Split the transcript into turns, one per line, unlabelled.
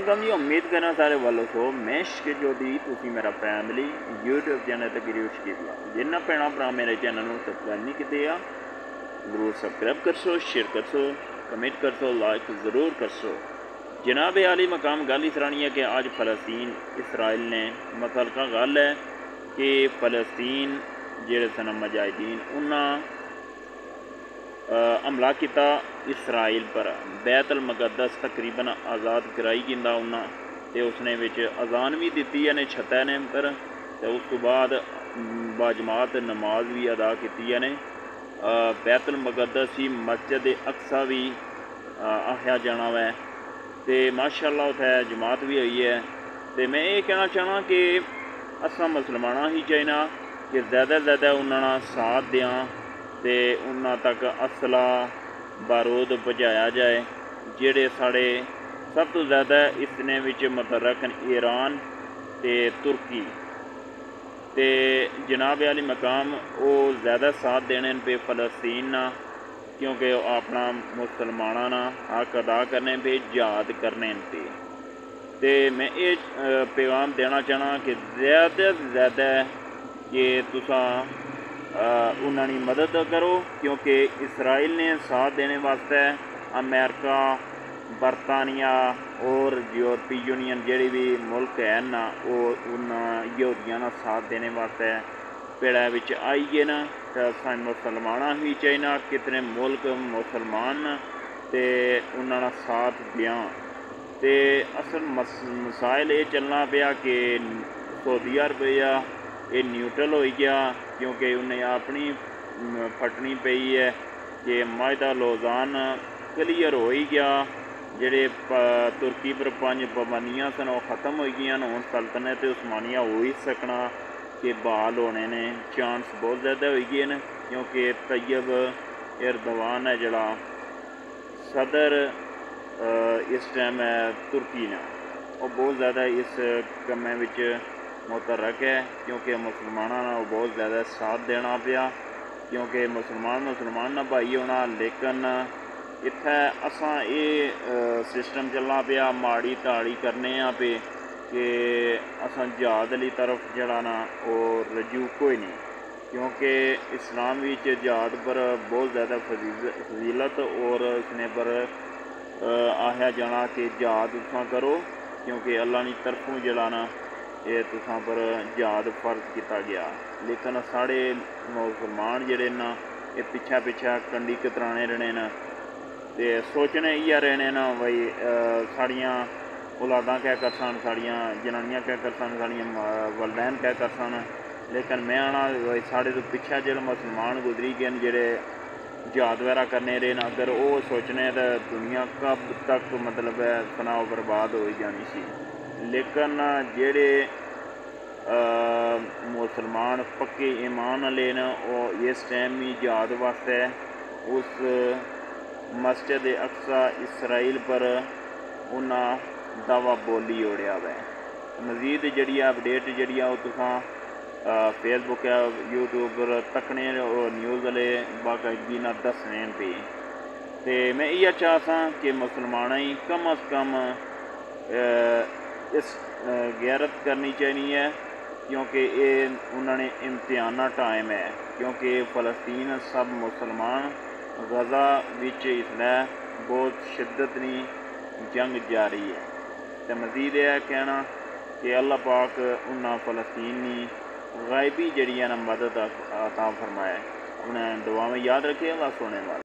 Welcome जी। उम्मीद करना सारे वालों सो मैं शकील जोधी तुसी मेरा फैमिली यूट्यूब चैनल तक वीडियो शकील जिन्ना भैन भरा मेरे चैनल में सबसक्राइब नहीं किए जरूर सबसक्राइब करसो, शेयर करसो, कमेंट करसो, लाइक ज़रूर करसो। जनाब आली मकाम गल इस तरह है कि आज फ़लस्तीन इसराइल ने मुतलका गल है कि फ़लस्तीन जेड़े सन मुजाहिदीन उन्हें हमला किया इसराइल पर बैतुल मुक़द्दस तकरीबन आज़ाद कराई गिंदा उन्हें तो उसने विच अजान भी दी है ने छत्ता ने पर तो उस तो बाद बाजमात नमाज भी अदा की ने। बैतुल मुक़द्दस ही मस्जिद अक्सा भी आख्या जाना वै तो माशाअल्लाह उत्थे जमात भी हुई है। तो मैं ये कहना चाहना कि असां मुसलमाना ही चाहिए कि ज़्यादा ज़्यादा उन्होंने साथ दें तो उन्होंने तक असला बारूद पहुँचाया जाए जेड़े साढ़े सब तो ज़्यादा इसने विच मुतरक ईरान ते तुर्की ते जनाब आली मकाम वो ज़्यादा साथ देने पे फ़लस्तीन ना क्योंकि अपना मुसलमाना ना हक अदा करने पे याद करने पे ते मैं ये पैगाम देना चाहना कि ज़्यादा से ज़्यादा कि तुसा उन्होंने मदद करो क्योंकि इसराइल ने साथ देने वास्ते अमेरिका बरतानिया और यूरोपी यूनियन जेड़ी भी मुल्क है ना वो उन यहूदियों का साथ देने वास्ते पेड़ा विच आई गए ना। तो मुसलमाना ही चाहिए कितने मुल्क मुसलमान ते उन्होंने साथ दियाँ तो असल मसाइल ये चलना पाया कि सऊदी अरबिया ये न्यूट्रल हो गया क्योंकि उन्हें अपनी फटनी पई है कि माहिदा लोजान क्लीयर हो ही गया जेडे तुर्की पर 5 पाबंदियां सन वो ख़त्म हो गई हूँ सल्तनत उस्मानिया हो ही सकना कि बहाल होने ने चांस बहुत ज़्यादा हो गए हैं क्योंकि तैयब एरदवान है जड़ा सदर इस टाइम है तुर्की ने वो बहुत ज़्यादा इस कमें विच मुतरक है क्योंकि मुसलमाना वो बहुत ज़्यादा साथ देना पाया क्योंकि मुसलमान ना भाई होना लेकिन इत्थे असां ये सिस्टम चलना पाया माड़ी ताड़ी करने पे कि असां जहाद अली तरफ जड़ा ना वो रजू कोई नहीं क्योंकि इस्लाम विच जहाद पर बहुत ज़्यादा फजीलत और इसने पर आख्या जाना कि जहाद तुसां करो क्योंकि अल्लाह की तरफों जड़ा ना ये तुसां पर जहाद फर्ज किया गया। लेकिन साढ़े मुसलमान जड़े ना ये पिछा पिछा कंडी कतराने रहने न ते सोचने इयै रहने न भाई साड़ियाँ औलादां क्या कर सन, साड़ियाँ जनानियां क्या कर सन, साड़ियाँ वलदैन क्या कर सन। लेकिन मैं आना साढ़े तो पिछा जो मुसलमान गुजरी गए जेड़े जहाद वगैरह करने रहे न अगर वो सोचने तो दुनिया कब तक मतलब है फनाओ बर्बाद हो जानी सी। लेकिन जेड़े मुसलमान पक्के ईमान वाले न वो इस टाइम ही जहाद वास्ते उस मस्जिद अक्सा इसराइल पर उन्हें दावा बोली ओढ़िया वै। मजीद जड़ी अपडेट जड़ी वो तुसां फेसबुक यूट्यूब पर तकने और न्यूज़ वाले बाकायदगी ना दसने पे तो मैं ये चाहता कि मुसलमान ही कम अज़ कम इस गैरत करनी चाहिए क्योंकि ये उन्होंने इम्तिहाना टाइम है क्योंकि फ़लस्तीन सब मुसलमान गज़ा विच इसलिए बहुत शिद्दत नहीं जंग जारी है। तो मज़ीद यह कहना कि अल्लाह पाक उन्हें फ़लस्तीनी गायबी जड़ी है ना मदद अता फरमाए। उन्हें दुआ में याद रखे। अल्लाह सोने वाला।